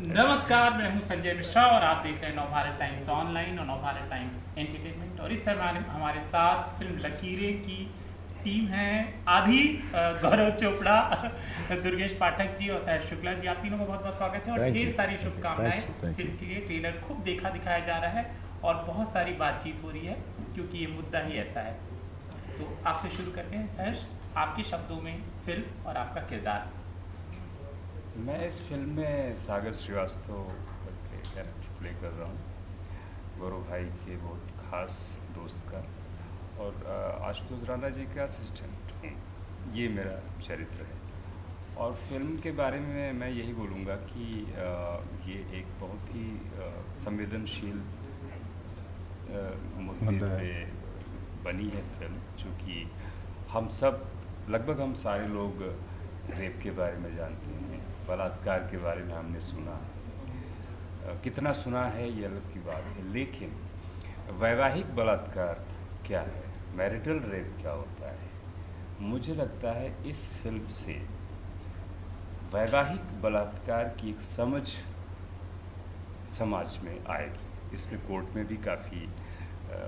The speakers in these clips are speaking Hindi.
नमस्कार, मैं हूं संजय मिश्रा और आप देख रहे हैं नवभारत टाइम्स ऑनलाइन और नवभारत टाइम्स एंटरटेनमेंट। और इस समय हमारे साथ फिल्म लकीरें की टीम है। आधी गौरव चोपड़ा, दुर्गेश पाठक जी और सहर्ष शुक्ला जी, आप तीनों का बहुत बहुत स्वागत है और ढेर सारी शुभकामनाएं। फिल्म के लिए ट्रेलर खूब देखा दिखाया जा रहा है और बहुत सारी बातचीत हो रही है क्योंकि ये मुद्दा ही ऐसा है। तो आपसे शुरू करते हैं सहर्ष, आपके शब्दों में फिल्म और आपका किरदार। मैं इस फिल्म में सागर श्रीवास्तव करके कैरेक्टर प्ले कर रहा हूँ, गौरव भाई के बहुत खास दोस्त का, और आशुतोष राणा जी का असिस्टेंट हूँ। ये मेरा चरित्र है। और फिल्म के बारे में मैं यही बोलूँगा कि ये एक बहुत ही संवेदनशील मुद्दे पे बनी है फिल्म, चूँकि हम सब लगभग हम सारे लोग रेप के बारे में जानते हैं, बलात्कार के बारे में हमने सुना, कितना सुना है ये अलग की बात है, लेकिन वैवाहिक बलात्कार क्या है, मैरिटल रेप क्या होता है। मुझे लगता है इस फिल्म से वैवाहिक बलात्कार की एक समझ समाज में आएगी। इसमें कोर्ट में भी काफ़ी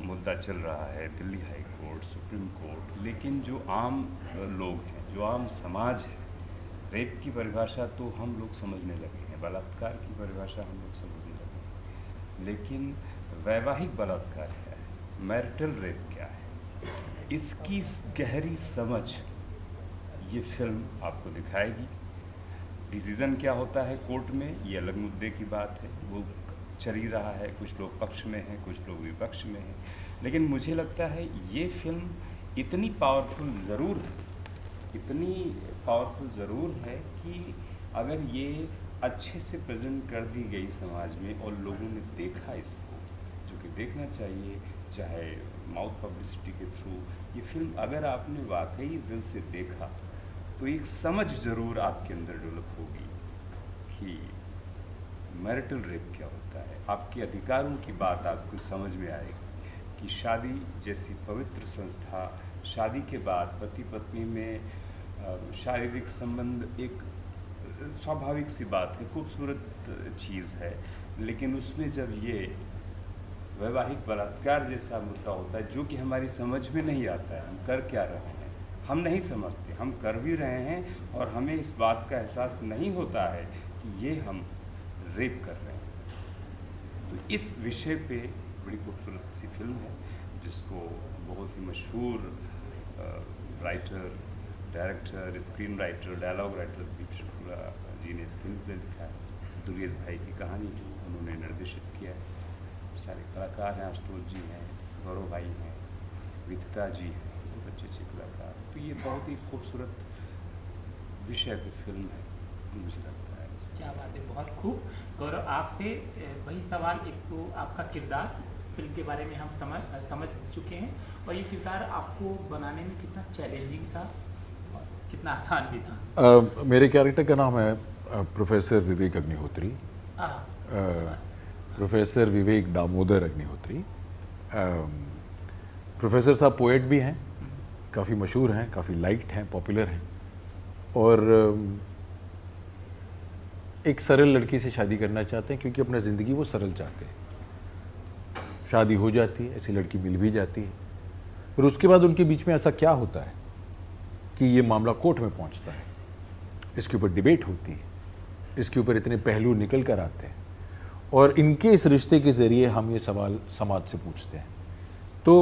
मुद्दा चल रहा है, Delhi high court, supreme court, लेकिन जो आम लोग हैं, जो आम समाज है, रेप की परिभाषा तो हम लोग समझने लगे हैं, बलात्कार की परिभाषा हम लोग समझने लगे हैं, लेकिन वैवाहिक बलात्कार क्या है, मैरिटल रेप क्या है, इसकी गहरी समझ ये फिल्म आपको दिखाएगी। डिसीज़न क्या होता है कोर्ट में, ये अलग मुद्दे की बात है, वो चल ही रहा है, कुछ लोग पक्ष में हैं, कुछ लोग विपक्ष में हैं, लेकिन मुझे लगता है ये फिल्म इतनी पावरफुल ज़रूर है कि अगर ये अच्छे से प्रेजेंट कर दी गई समाज में और लोगों ने देखा इसको, जो कि देखना चाहिए, चाहे माउथ पब्लिसिटी के थ्रू, ये फिल्म अगर आपने वाकई दिल से देखा तो एक समझ ज़रूर आपके अंदर डेवलप होगी कि मैरिटल रेप क्या होता है, आपके अधिकारों की बात आपको समझ में आएगी कि शादी जैसी पवित्र संस्था, शादी के बाद पति पत्नी में शारीरिक संबंध एक स्वाभाविक सी बात है, खूबसूरत चीज़ है, लेकिन उसमें जब ये वैवाहिक बलात्कार जैसा मुद्दा होता है जो कि हमारी समझ में नहीं आता है, हम कर क्या रहे हैं, हम नहीं समझते, हम कर भी रहे हैं और हमें इस बात का एहसास नहीं होता है कि ये हम रेप कर रहे हैं। तो इस विषय पे बड़ी खूबसूरत सी फिल्म है जिसको बहुत ही मशहूर writer, director, screen writer, dialogue writer Deep Shukla ji ने स्क्रीन प्ले लिखा है। दुर्गेश भाई की कहानी उन्होंने निर्देशित किया है। सारे कलाकार हैं, आशुतोष जी हैं, गौरव भाई हैं, विदिता जी हैं, बहुत अच्छे अच्छे कलाकार। तो ये बहुत ही खूबसूरत विषय की फिल्म है, मुझे लगता है। क्या बात है, बहुत खूब। गौरव, आपसे वही सवाल, एक तो आपका किरदार, फिल्म के बारे में हम समझ चुके हैं, और ये किरदार आपको बनाने में कितना चैलेंजिंग था और कितना आसान भी था। मेरे कैरेक्टर का नाम है प्रोफेसर विवेक अग्निहोत्री, प्रोफेसर विवेक दामोदर अग्निहोत्री। प्रोफेसर साहब पोएट भी हैं, काफ़ी मशहूर हैं, काफ़ी लाइक्ड हैं, पॉपुलर हैं, और एक सरल लड़की से शादी करना चाहते हैं क्योंकि अपना ज़िंदगी वो सरल चाहते हैं। शादी हो जाती है, ऐसी लड़की मिल भी जाती है, फिर उसके बाद उनके बीच में ऐसा क्या होता है कि ये मामला कोर्ट में पहुंचता है, इसके ऊपर डिबेट होती है, इसके ऊपर इतने पहलू निकल कर आते हैं, और इनके इस रिश्ते के ज़रिए हम ये सवाल समाज से पूछते हैं। तो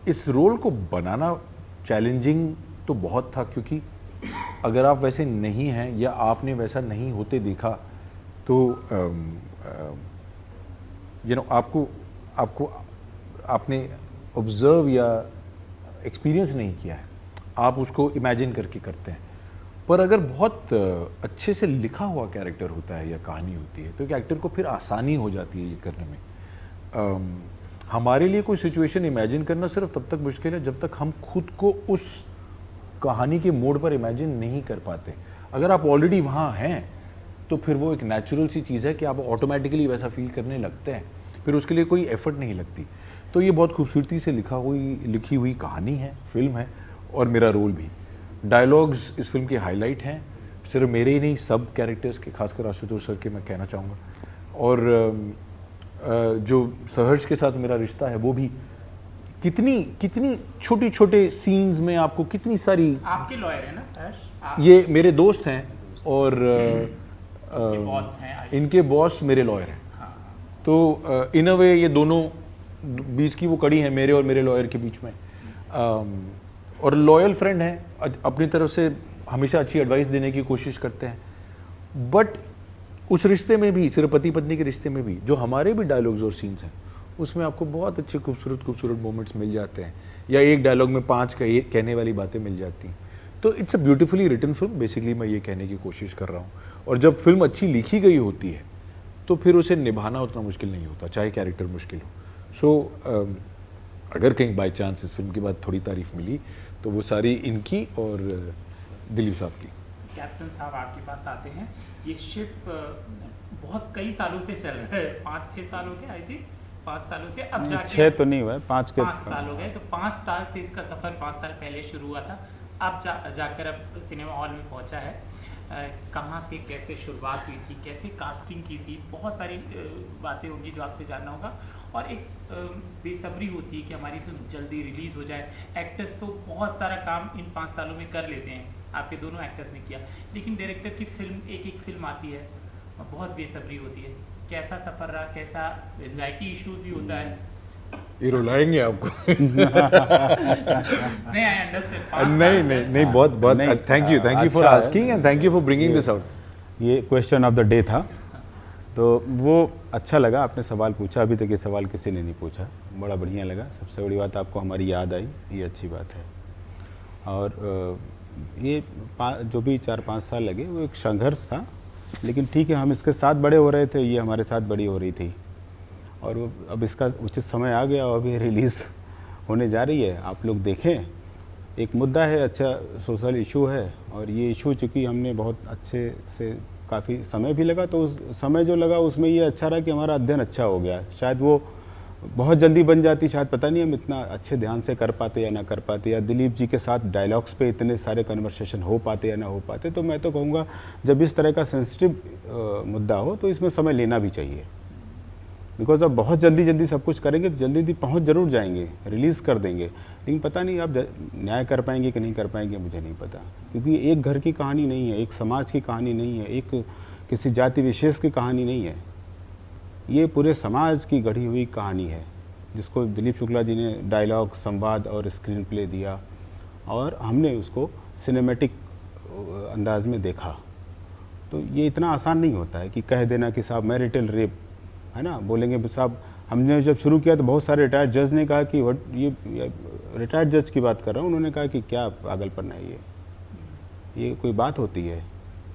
इस रोल को बनाना चैलेंजिंग तो बहुत था, क्योंकि अगर आप वैसे नहीं हैं या आपने वैसा नहीं होते देखा तो आपको आपने ऑब्ज़र्व या एक्सपीरियंस नहीं किया है, आप उसको इमेजिन करके करते हैं। पर अगर बहुत अच्छे से लिखा हुआ कैरेक्टर होता है या कहानी होती है तो एक एक्टर को फिर आसानी हो जाती है ये करने में। हमारे लिए कोई सिचुएशन इमेजिन करना सिर्फ तब तक मुश्किल है जब तक हम खुद को उस कहानी के मोड़ पर इमेजिन नहीं कर पाते। अगर आप ऑलरेडी वहाँ हैं तो फिर वो एक नेचुरल सी चीज़ है कि आप ऑटोमेटिकली वैसा फील करने लगते हैं, फिर उसके लिए कोई एफर्ट नहीं लगती। तो ये बहुत खूबसूरती से लिखी हुई कहानी है, फिल्म है, और मेरा रोल भी। डायलॉग्स इस फिल्म के हाईलाइट हैं, सिर्फ मेरे ही नहीं, सब कैरेक्टर्स के, खासकर आशुतोष सर के मैं कहना चाहूँगा। और जो सहर्ष के साथ मेरा रिश्ता है वो भी कितनी छोटे छोटे सीन्स में आपको कितनी सारी। आपके लॉयर है ना सर? ये मेरे दोस्त हैं और बॉस हैं, इनके बॉस मेरे लॉयर हैं। हाँ। तो इन अ वे ये दोनों बीच की वो कड़ी है मेरे और मेरे लॉयर के बीच में। और लॉयल फ्रेंड हैं, अपनी तरफ से हमेशा अच्छी एडवाइस देने की कोशिश करते हैं। बट उस रिश्ते में भी, सिर्फ पति पत्नी के रिश्ते में भी, जो हमारे भी डायलॉग्स और सीन्स हैं उसमें आपको बहुत अच्छे खूबसूरत मोमेंट्स मिल जाते हैं, या एक डायलॉग में 5 कहने वाली बातें मिल जाती हैं। तो it's a beautifully written film, basically मैं ये कहने की कोशिश कर रहा हूँ। और जब फिल्म अच्छी लिखी गई होती है तो फिर उसे निभाना उतना मुश्किल नहीं होता, चाहे कैरेक्टर मुश्किल हो। सो अगर कहीं बाई चांस इस फिल्म के बाद थोड़ी तारीफ मिली तो वो सारी इनकी और दिलीप साहब की। कैप्टन साहब आपके पास आते हैं, ये शिप बहुत कई सालों से चल रहा है, 5-6 साल हो गए आई थिंक, 5 सालों से। अब जाके 6 तो नहीं हुआ है, 5 साल हो गए। तो 5 साल से इसका सफर 5 साल पहले शुरू हुआ था, अब जाकर अब सिनेमा हॉल में पहुंचा है। कहाँ से कैसे शुरुआत हुई थी, कैसे कास्टिंग की थी, बहुत सारी बातें होंगी जो आपसे जानना होगा। और एक बेसब्री होती है कि हमारी फिल्म जल्दी रिलीज़ हो जाए। एक्टर्स तो बहुत सारा काम इन 5 सालों में कर लेते हैं, आपके दोनों एक्टर्स ने किया, लेकिन डायरेक्टर की फिल्म एक फिल्म आती है, बहुत बेसब्री होती है। कैसा सफ़र रहा, कैसा एंजाइटी इशू भी होता है? ये रुलाएंगे आपको। नहीं, आई अंडरस्टैंड। नहीं, बहुत thank you for asking and thank you for bringing this out. ये क्वेश्चन ऑफ द डे था, तो वो अच्छा लगा आपने सवाल पूछा। अभी तक ये सवाल किसी ने नहीं पूछा, बड़ा बढ़िया लगा। सबसे बड़ी बात आपको हमारी याद आई, ये अच्छी बात है। और ये जो भी 4-5 साल लगे वो एक संघर्ष था, लेकिन ठीक है, हम इसके साथ बड़े हो रहे थे, ये हमारे साथ बड़ी हो रही थी। और वो अब इसका उचित समय आ गया और अभी रिलीज़ होने जा रही है। आप लोग देखें, एक मुद्दा है, अच्छा सोशल इशू है, और ये इशू चूँकि हमने बहुत अच्छे से काफ़ी समय भी लगा, तो उस समय जो लगा उसमें ये अच्छा रहा कि हमारा अध्ययन अच्छा हो गया। शायद वो बहुत जल्दी बन जाती, शायद पता नहीं हम इतना अच्छे ध्यान से कर पाते या ना कर पाते, या दिलीप जी के साथ डायलॉग्स पे इतने सारे कन्वर्सेशन हो पाते या ना हो पाते। तो मैं तो कहूँगा जब इस तरह का सेंसिटिव मुद्दा हो तो इसमें समय लेना भी चाहिए, बिकॉज अब बहुत जल्दी सब कुछ करेंगे, जल्दी पहुँच जरूर जाएंगे, रिलीज़ कर देंगे, लेकिन पता नहीं आप न्याय कर पाएंगे कि नहीं कर पाएंगे, मुझे नहीं पता। क्योंकि एक घर की कहानी नहीं है, एक समाज की कहानी नहीं है, एक किसी जाति विशेष की कहानी नहीं है, ये पूरे समाज की गढ़ी हुई कहानी है, जिसको दिलीप शुक्ला जी ने डायलॉग, संवाद और स्क्रीन प्ले दिया, और हमने उसको सिनेमैटिक अंदाज में देखा। तो ये इतना आसान नहीं होता है कि कह देना कि साहब मैरिटल रेप है ना, बोलेंगे साहब। हमने जब शुरू किया तो बहुत सारे रिटायर्ड जज ने कहा कि ये रिटायर्ड जज की बात कर रहा हूँ, उन्होंने कहा कि क्या पागलपन है, ये कोई बात होती है,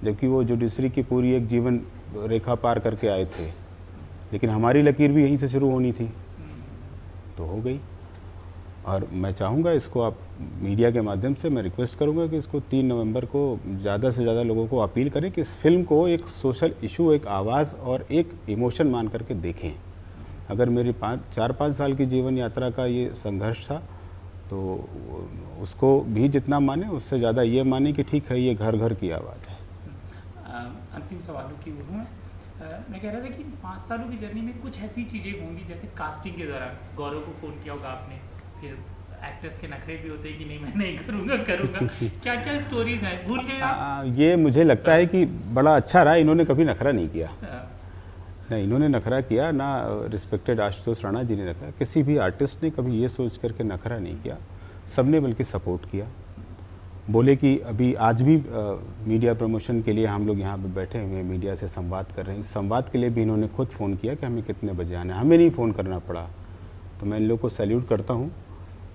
जबकि वो जुडिशरी की पूरी एक जीवन रेखा पार करके आए थे। लेकिन हमारी लकीर भी यहीं से शुरू होनी थी, तो हो गई। और मैं चाहूँगा इसको आप मीडिया के माध्यम से मैं रिक्वेस्ट करूँगा कि इसको 3 नवंबर को ज़्यादा से ज़्यादा लोगों को अपील करें कि इस फिल्म को एक सोशल इशू, एक आवाज़ और एक इमोशन मान करके देखें। अगर मेरी 4-5 साल की जीवन यात्रा का ये संघर्ष था, तो उसको भी जितना माने उससे ज़्यादा ये माने कि ठीक है, ये घर घर की आवाज़ है। अंतिम सवालों की ओर हूँ मैं कह रहा था कि 5 सालों की जर्नी में कुछ ऐसी चीज़ें होंगी, जैसे कास्टिंग के दौरान गौरव को फ़ोन किया होगा आपने, फिर एक्टर्स के नखरे भी होते हैं कि नहीं मैं नहीं करूँगा क्या क्या स्टोरीज हैं, भूल गए आप? ये मुझे लगता है कि बड़ा अच्छा रहा, इन्होंने कभी नखरा नहीं किया। ना इन्होंने नखरा किया, ना रिस्पेक्टेड आशुतोष राणा जी ने नखरा, किसी भी आर्टिस्ट ने कभी ये सोच करके नखरा नहीं किया। सबने बल्कि सपोर्ट किया, बोले कि अभी आज भी मीडिया प्रमोशन के लिए हम लोग यहाँ पे बैठे हुए हैं, मीडिया से संवाद कर रहे हैं। इस संवाद के लिए भी इन्होंने खुद फ़ोन किया कि हमें कितने बजे आना है, हमें नहीं फ़ोन करना पड़ा। तो मैं इन लोगों को सैल्यूट करता हूँ,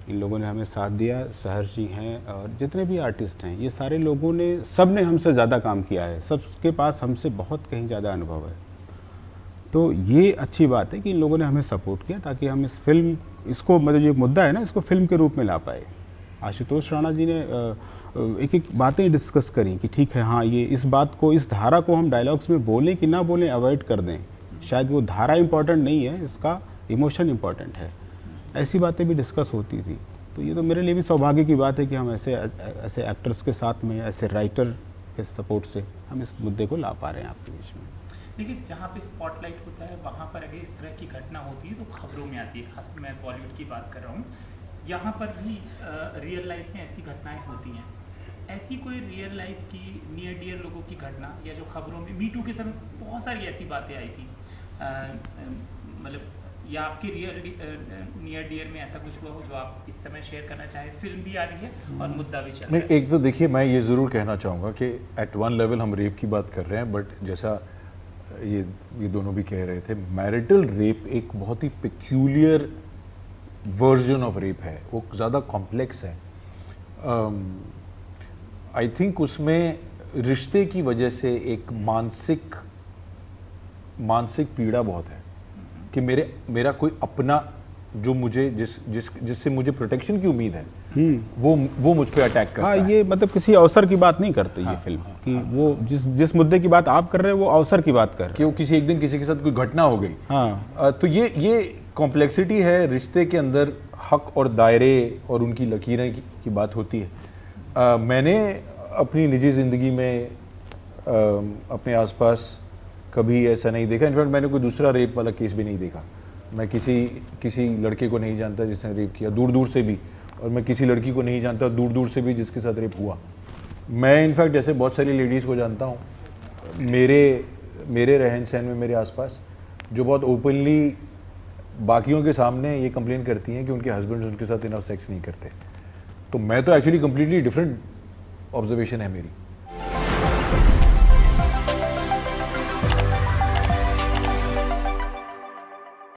इन लोगों ने हमें साथ दिया। सहर्ष जी हैं और जितने भी आर्टिस्ट हैं, ये सारे लोगों ने, सब ने हमसे ज़्यादा काम किया है, सबके पास हमसे बहुत कहीं ज़्यादा अनुभव है। तो ये अच्छी बात है कि इन लोगों ने हमें सपोर्ट किया, ताकि हम इस फिल्म, इसको मतलब ये मुद्दा है ना, इसको फिल्म के रूप में ला पाए। आशुतोष राणा जी ने एक बातें डिस्कस करी कि ठीक है, हाँ, ये इस बात को, इस धारा को हम डायलॉग्स में बोलें कि ना बोलें, अवॉइड कर दें। शायद वो धारा इम्पॉर्टेंट नहीं है, इसका इमोशन इम्पॉर्टेंट है। ऐसी बातें भी डिस्कस होती थी। तो ये तो मेरे लिए भी सौभाग्य की बात है कि हम ऐसे एक्टर्स के साथ में, ऐसे राइटर के सपोर्ट से हम इस मुद्दे को ला पा रहे हैं आपके बीच में। देखिए, जहाँ पे स्पॉटलाइट होता है वहाँ पर अगर इस तरह की घटना होती है तो खबरों में आती है, खास मैं बॉलीवुड की बात कर रहा हूँ। यहाँ पर भी रियल लाइफ में ऐसी घटनाएं होती हैं। ऐसी कोई रियल लाइफ की नियर डियर लोगों की घटना या जो खबरों में मीटू के समय बहुत सारी ऐसी बातें आई थी, मतलब या आपके नियर डियर में ऐसा कुछ हुआ हो जो आप इस समय शेयर करना चाहें? फिल्म भी आ रही है और मुद्दा भी चल रहा नहीं, है। एक तो देखिए, मैं ये ज़रूर कहना चाहूँगा कि एट वन लेवल हम रेप की बात कर रहे हैं, बट जैसा ये दोनों भी कह रहे थे, मैरिटल रेप एक बहुत ही पेक्यूलियर वर्जन ऑफ रेप है, वो ज़्यादा कॉम्प्लेक्स है। आई थिंक उसमें रिश्ते की वजह से एक मानसिक पीड़ा बहुत है कि मेरा कोई अपना जो मुझे जिससे मुझे प्रोटेक्शन की उम्मीद है, वो मुझ पे अटैक करता हाँ, है। ये मतलब किसी अवसर की बात नहीं करती ये फिल्म कि वो जिस मुद्दे की बात आप कर रहे हैं वो अवसर की बात कर रहे कि वो एक दिन किसी के साथ कोई घटना हो गई। हैं। हाँ, तो ये कॉम्प्लेक्सिटी है रिश्ते के अंदर, हक और दायरे और उनकी लकीरें की बात होती है। मैंने अपनी निजी ज़िंदगी में अपने आसपास कभी ऐसा नहीं देखा। इनफैक्ट मैंने कोई दूसरा रेप वाला केस भी नहीं देखा। मैं किसी लड़के को नहीं जानता जिसने रेप किया, दूर दूर से भी, और मैं किसी लड़की को नहीं जानता दूर दूर से भी जिसके साथ रेप हुआ। मैं इनफैक्ट जैसे बहुत सारी लेडीज़ को जानता हूँ मेरे रहन सहन में, मेरे आसपास, जो बहुत ओपनली बाकियों के सामने ये कंप्लेन करती हैं कि उनके हस्बैंड उनके साथ इनफ सेक्स नहीं करते। तो मैं तो एक्चुअली कम्प्लीटली डिफरेंट ऑब्जर्वेशन है मेरी।